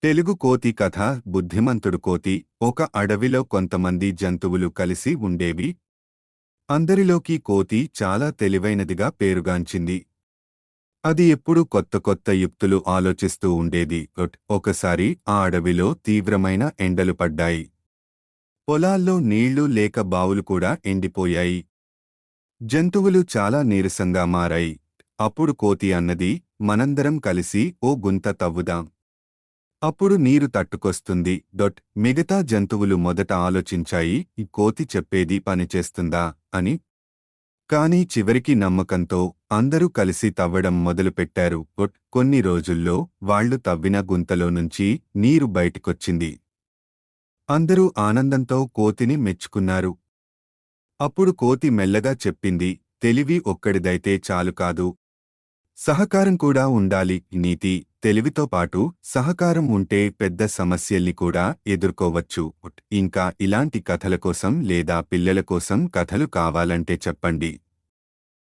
తెలుగు కోతి కథ. బుద్ధిమంతుడు కోతి. ఒక అడవిలో కొంతమంది జంతువులు కలిసి ఉండేవి. అందరిలోకి కోతి చాలా తెలివైనదిగా పేరుగాంచింది. అది ఎప్పుడూ కొత్త కొత్త యుక్తులు ఆలోచిస్తూ ఉండేది. ఒకసారి ఆ అడవిలో తీవ్రమైన ఎండలు పడ్డాయి. పొలాల్లో నీళ్లు లేక బావులు కూడా ఎండిపోయాయి. జంతువులు చాలా నీరసంగా మారాయి. అప్పుడు కోతి అన్నది, మనందరం కలిసి ఓ గుంత తవ్వుదాం. అప్పుడు నీరు తట్టుకొస్తుంది. మిగతా జంతువులు మొదట ఆలోచించాయి, ఈ కోతి చెప్పేది పనిచేస్తుందా అని. కాని చివరికి నమ్మకంతో అందరూ కలిసి తవ్వడం మొదలుపెట్టారు. కొన్ని రోజుల్లో వాళ్లు తవ్విన గుంతలో నుంచి నీరు బయటికొచ్చింది. అందరూ ఆనందంతో కోతిని మెచ్చుకున్నారు. అప్పుడు కోతి మెల్లగా చెప్పింది, తెలివి ఒక్కడిదైతే చాలు కాదు. సహకారం కూడా ఉండాలి. నీతి, తెలివితో పాటు సహకారం ఉంటే పెద్ద సమస్యల్ని కూడా ఎదుర్కోవచ్చు. ఇంకా ఇలాంటి కథల కోసం లేదా పిల్లల కోసం కథలు కావాలంటే చెప్పండి.